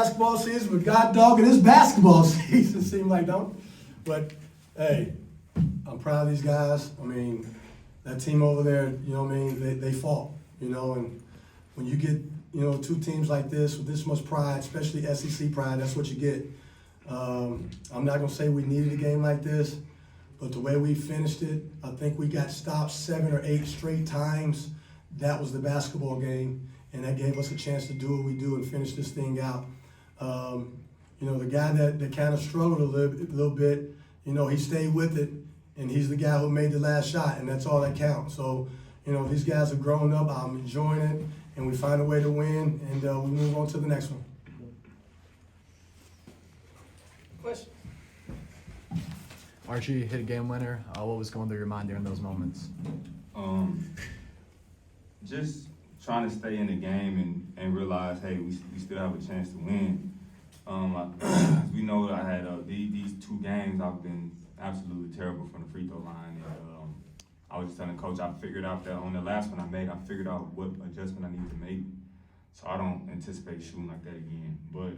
basketball season, but God dog, it is basketball season, seems like, don't it? But, hey, I'm proud of these guys. I mean, that team over there, you know what I mean, they fought, you know, and when you get, you know, two teams like this with this much pride, especially SEC pride, that's what you get. I'm not going to say we needed a game like this, but the way we finished it, I think we got stopped 7 or 8 straight times. That was the basketball game, and that gave us a chance to do what we do and finish this thing out. You know, the guy that kind of struggled a little bit, you know, he stayed with it, and he's the guy who made the last shot, and that's all that counts. So, you know, these guys have grown up. I'm enjoying it, and we find a way to win, and we move on to the next one. Question. Archie hit a game winner. What was going through your mind during those moments? Just trying to stay in the game and realize, hey, we still have a chance to win. We know that I had these 2 games I've been absolutely terrible from the free throw line. And, I was just telling Coach I figured out that on the last one I figured out what adjustment I need to make. So I don't anticipate shooting like that again. But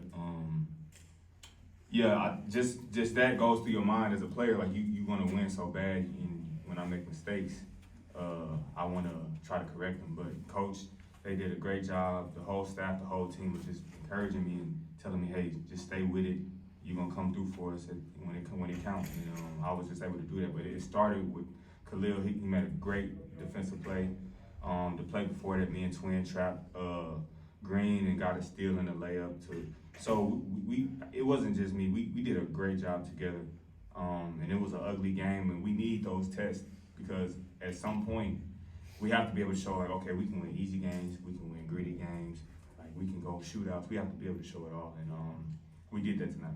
yeah, just that goes through your mind as a player. Like you want to win so bad, and when I make mistakes, I want to try to correct them. But Coach, they did a great job. The whole staff, the whole team was just encouraging me and telling me, hey, just stay with it. You're gonna come through for us when it counts. And I was just able to do that. But it started with Khalil. He made a great defensive play. The play before that, me and Twin trapped Green and got a steal in the layup too. So it wasn't just me. We did a great job together. And it was an ugly game, and we need those tests because at some point we have to be able to show, like, okay, we can win easy games, we can win gritty games, like we can go shootouts. We have to be able to show it all, and we did that tonight.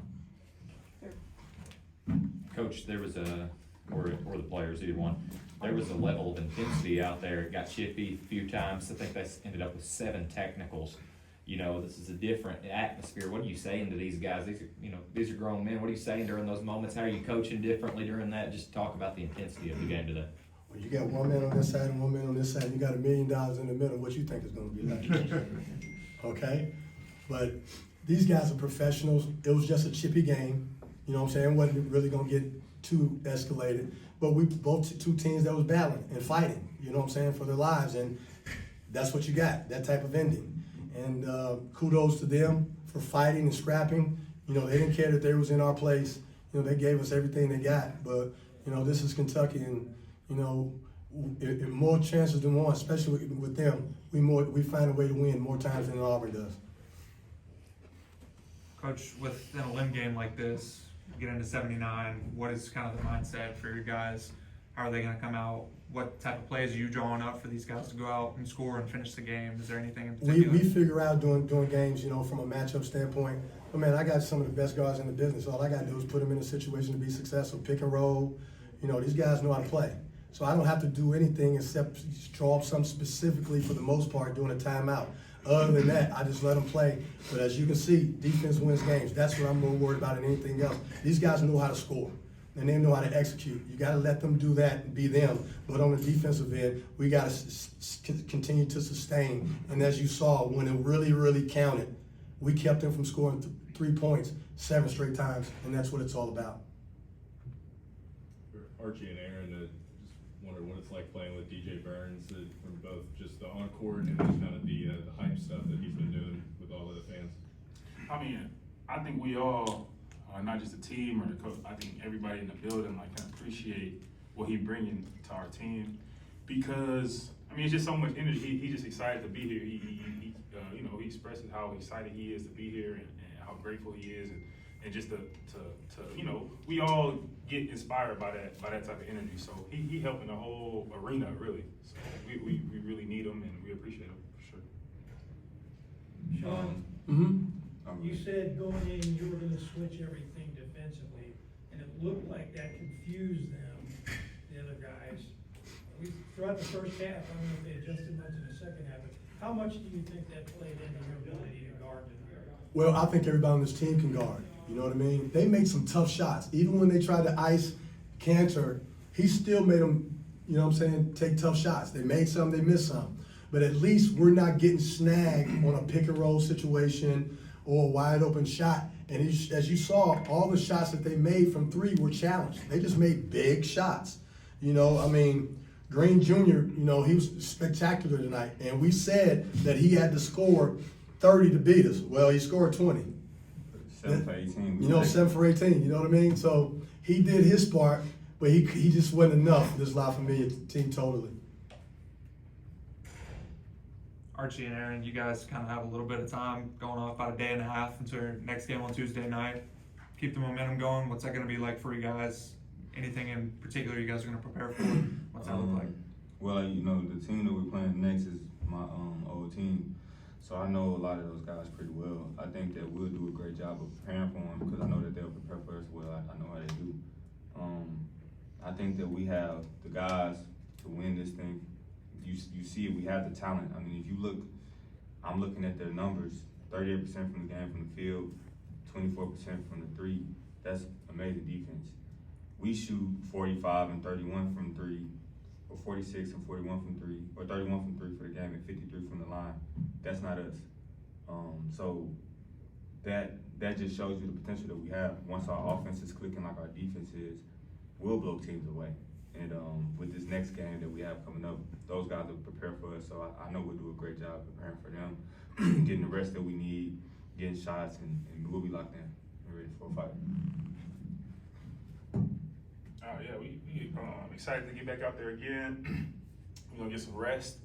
Coach, there was or the players, either one, there was a level of intensity out there. It got chippy a few times. I think that's ended up with 7 technicals. You know, this is a different atmosphere. What are you saying to these guys? These are grown men. What are you saying during those moments? How are you coaching differently during that? Just talk about the intensity of the game today. Well, you got one man on this side and one man on this side, and you got $1 million in the middle. What you think it's going to be like? Okay? But these guys are professionals. It was just a chippy game. You know what I'm saying? It wasn't really going to get too escalated. But we both 2 teams that was battling and fighting, you know what I'm saying, for their lives. And that's what you got, that type of ending. And kudos to them for fighting and scrapping. You know, they didn't care that they was in our place. You know, they gave us everything they got. But, you know, this is Kentucky, and, you know, more chances than one, especially with them. We find a way to win more times than Auburn does. Coach, within a limb game like this, get into 79, what is kind of the mindset for your guys? How are they going to come out? What type of plays are you drawing up for these guys to go out and score and finish the game? Is there anything in particular? We figure out during games, you know, from a matchup standpoint. But man, I got some of the best guards in the business. All I got to do is put them in a situation to be successful, pick and roll. You know, these guys know how to play. So I don't have to do anything except draw up something specifically for the most part during a timeout. Other than that, I just let them play. But as you can see, defense wins games. That's what I'm more worried about than anything else. These guys know how to score, and they know how to execute. You got to let them do that and be them. But on the defensive end, we got to continue to sustain. And as you saw, when it really, really counted, we kept them from scoring 3 points 7 straight times, and that's what it's all about. For Archie and Aaron, just wonder what it's like playing with DJ Burns, from both just the on-court and just kind of the hype stuff that he's been doing with all of the fans. I mean, I think we all, not just the team or the coach, I think everybody in the building can appreciate what he's bringing to our team, because I mean it's just so much energy. He's just excited to be here. He expresses how excited he is to be here and how grateful he is, and just to we all get inspired by that type of energy. So he helping the whole arena really. So we really need him, and we appreciate him for sure. Sean, you said going in you were going to switch everything defensively, and it looked like that confused them, the other guys. Throughout the first half, I don't know if they adjusted much in the second half, but how much do you think that played into your ability to guard the guard? Well, I think everybody on this team can guard. You know what I mean? They made some tough shots. Even when they tried to ice Cantor, he still made them, you know what I'm saying, take tough shots. They made some, they missed some. But at least we're not getting snagged on a pick and roll situation or a wide open shot. And as you saw, all the shots that they made from three were challenged. They just made big shots. You know, I mean, Green Jr., you know, he was spectacular tonight. And we said that he had to score 30 to beat us. Well, he scored 20. 7 for 18. You know, 7 for 18, you know what I mean? So he did his part, but he just wasn't enough for this La Familia team totally. Archie and Aaron, you guys kind of have a little bit of time going off, about a day and a half until your next game on Tuesday night. Keep the momentum going. What's that going to be like for you guys? Anything in particular you guys are going to prepare for? What's that look like? Well, you know, the team that we're playing next is my old team. So I know a lot of those guys pretty well. I think that we'll do a great job of preparing for them because I know that they'll prepare for us well. I know how they do. I think that we have the guys to win this thing. You see it, we have the talent. I mean, if you look, I'm looking at their numbers, 38% from the game from the field, 24% from the three. That's amazing defense. We shoot 45 and 31 from three, or 46 and 41 from three, or 31 from three for the game and 53 from the line. That's not us. So that just shows you the potential that we have. Once our offense is clicking like our defense is, we'll blow teams away. And with this next game that we have coming up, those guys will prepare for us. So I know we'll do a great job preparing for them, getting the rest that we need, getting shots, and we'll be locked in and ready for a fight. Oh yeah, we excited to get back out there again. We're gonna get some rest.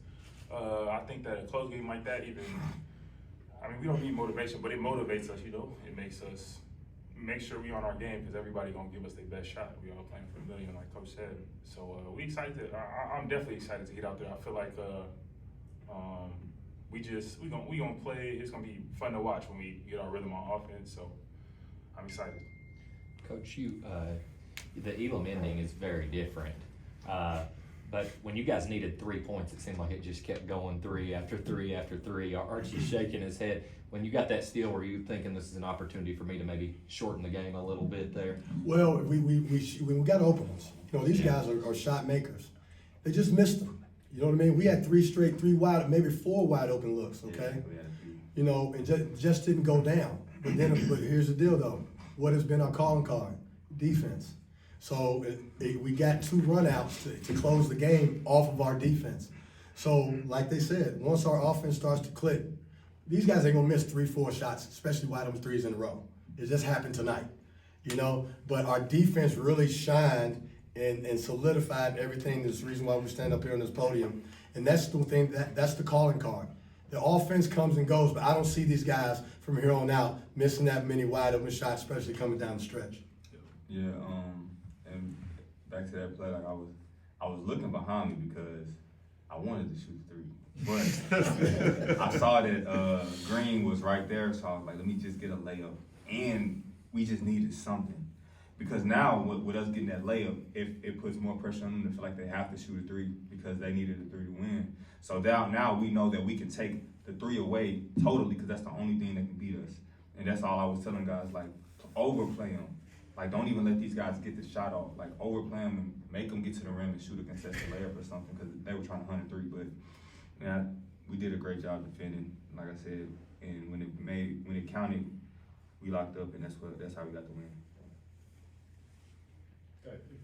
I think that a close game like that, I mean, we don't need motivation, but it motivates us. You know, it makes us make sure we on our game because everybody gonna give us their best shot. We all playing for a million, like Coach said. So we excited. I'm definitely excited to get out there. I feel like we gonna play. It's gonna be fun to watch when we get our rhythm on offense. So I'm excited. Coach, the Elam ending is very different. But when you guys needed 3 points, it seemed like it just kept going three after three after three. Archie's shaking his head. When you got that steal, were you thinking this is an opportunity for me to maybe shorten the game a little bit there? Well, we got open ones. You know, these guys are shot makers. They just missed them. You know what I mean? We had three wide, maybe 4 wide open looks, okay? Yeah, You know, and just didn't go down. But here's the deal though. What has been our calling card? Defense. So we got 2 runouts to close the game off of our defense. So like they said, once our offense starts to click, these guys ain't gonna miss 3-4 shots, especially wide open threes in a row. It just happened tonight, you know. But our defense really shined and solidified everything. That's the reason why we stand up here on this podium. And that's the thing. That's the calling card. The offense comes and goes, but I don't see these guys from here on out missing that many wide open shots, especially coming down the stretch. Yeah. And back to that play, like I was looking behind me because I wanted to shoot 3. But I saw that Green was right there, so I was like, let me just get a layup. And we just needed something. Because now, with us getting that layup, it puts more pressure on them to feel like they have to shoot a 3 because they needed a 3 to win. So now we know that we can take the 3 away totally because that's the only thing that can beat us. And that's all I was telling guys, like, overplay them. Like, don't even let these guys get the shot off. Like, overplay them and make them get to the rim and shoot a contested layup or something because they were trying to hunt a 3. But yeah, we did a great job defending, like I said. And when it counted, we locked up, and that's how we got the win.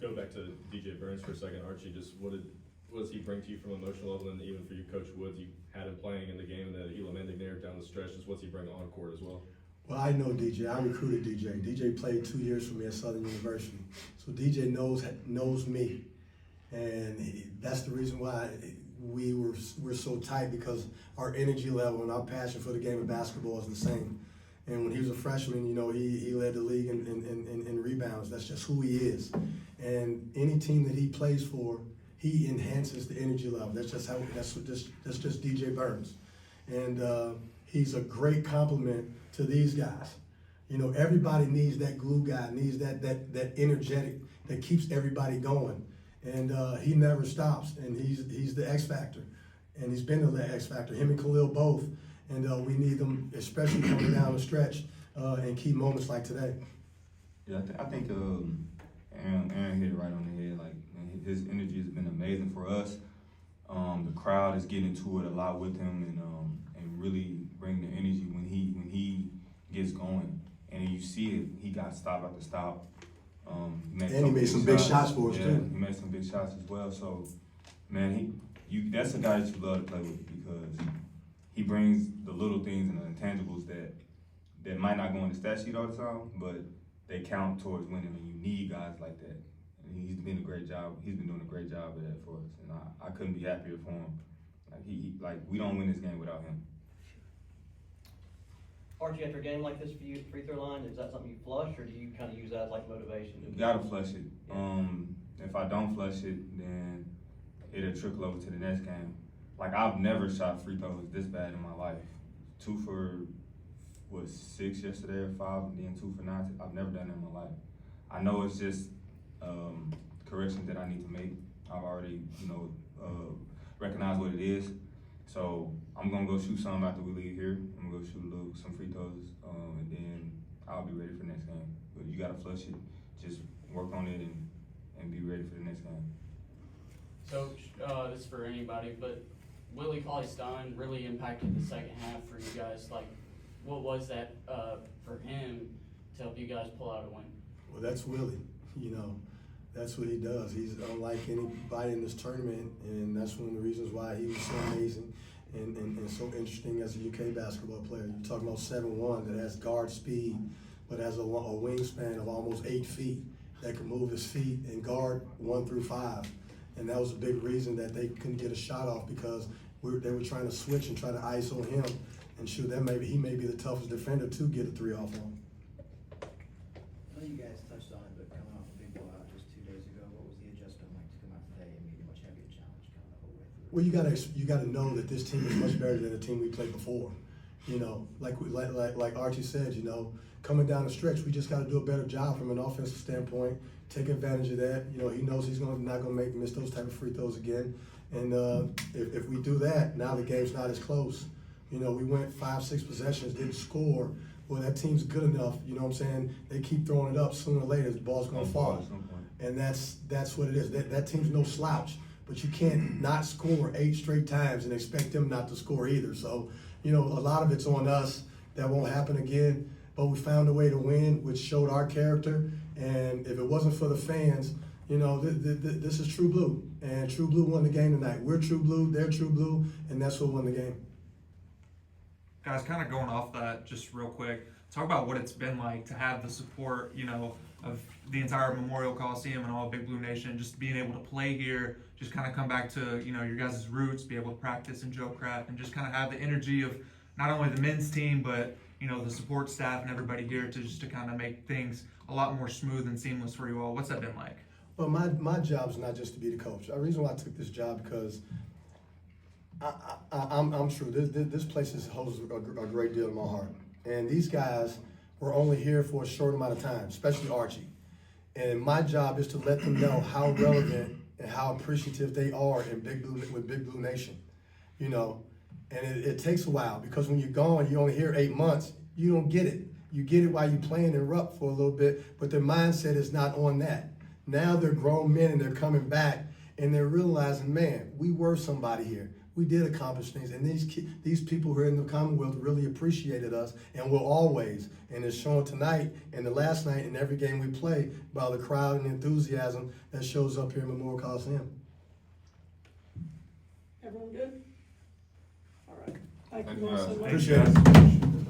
Go back to DJ Burns for a second, Archie. Just what does he bring to you from an emotional level, and even for you, Coach Woods, you had him playing in the game and the Elam ending there down the stretch. Just what's he bring on court as well? Well, I know DJ. I recruited DJ. DJ played 2 years for me at Southern University, so DJ knows me, and that's the reason why we're so tight because our energy level and our passion for the game of basketball is the same. And when he was a freshman, you know, he led the league in rebounds. That's just who he is. And any team that he plays for, he enhances the energy level. That's just DJ Burns. And he's a great compliment to these guys. You know, everybody needs that glue guy, needs that energetic that keeps everybody going. And he never stops. And he's the X factor. And he's been the X factor. Him and Khalil both. And we need them, especially coming down the stretch in key moments like today. Yeah, I think Aaron hit it right on the head. Like, his energy has been amazing for us. The crowd is getting into it a lot with him, and really bringing the energy when he gets going. And you see it, he got stop after stop. He made some big shots for us, yeah, too. He made some big shots as well. So, man, that's a guy that you love to play with because he brings the little things and the intangibles that might not go in the stat sheet all the time, but they count towards winning, and you need guys like that. And he's been doing a great job of that for us, and I couldn't be happier for him. Like we don't win this game without him. Archie, after a game like this for you, free throw line, is that something you flush, or do you kind of use that as like motivation? You gotta flush it. If I don't flush it, then it'll trickle over to the next game. Like I've never shot free throws this bad in my life. 2 for 6 yesterday or 5, and then 2 for 9. I've never done that in my life. I know it's just corrections that I need to make. I've already, recognized what it is. So I'm gonna go shoot some after we leave here. I'm gonna go shoot some free throws, and then I'll be ready for the next game. But you gotta flush it. Just work on it and be ready for the next game. So, this is for anybody, but Willie Cauley-Stein really impacted the second half for you guys. Like, what was that for him to help you guys pull out a win? Well, that's Willie. That's what he does. He's unlike anybody in this tournament, and that's one of the reasons why he was so amazing and so interesting as a UK basketball player. You're talking about 7'1" that has guard speed, but has a wingspan of almost 8 feet that can move his feet and guard 1 through 5. And that was a big reason that they couldn't get a shot off because they were trying to switch and try to ISO him. And shoot, he may be the toughest defender to get a 3 off on. I know you guys touched on it, but coming off a big blowout just 2 days ago, what was the adjustment like to come out today and meet a much heavier challenge kind of the whole way through? Well, you gotta know that this team is much better than the team we played before. Like Archie said, coming down the stretch, we just gotta do a better job from an offensive standpoint. Take advantage of that. He knows he's not gonna miss those type of free throws again. And if we do that, now the game's not as close. We went 5-6 possessions, didn't score. Well, that team's good enough. You know what I'm saying? They keep throwing it up. Sooner or later, the ball's gonna fall. And that's what it is. That team's no slouch. But you can't not score 8 straight times and expect them not to score either. So, a lot of it's on us. That won't happen again. But we found a way to win, which showed our character. And if it wasn't for the fans, this is True Blue. And True Blue won the game tonight. We're True Blue, they're True Blue, and that's what won the game. Guys, kind of going off that just real quick, talk about what it's been like to have the support, of the entire Memorial Coliseum and all of Big Blue Nation, just being able to play here, just kind of come back to, your guys' roots, be able to practice in Joe Craft, and just kind of have the energy of not only the men's team, but, the support staff and everybody here to kind of make things a lot more smooth and seamless for you all. What's that been like? Well, my job is not just to be the coach. The reason why I took this job because I'm true. This place holds a great deal in my heart. And these guys were only here for a short amount of time, especially Archie. And my job is to let them know how relevant and how appreciative they are with Big Blue Nation. And it takes a while because when you're gone, you're only here 8 months. You don't get it. You get it while you're playing in Rupp for a little bit, but their mindset is not on that. Now they're grown men and they're coming back and they're realizing, man, we were somebody here. We did accomplish things, and these people who are in the Commonwealth really appreciated us and will always. And it's shown tonight and the last night in every game we play by the crowd and enthusiasm that shows up here in Memorial Coliseum. Everyone good? All right. Thank Thank you you all so guys. much. Appreciate it.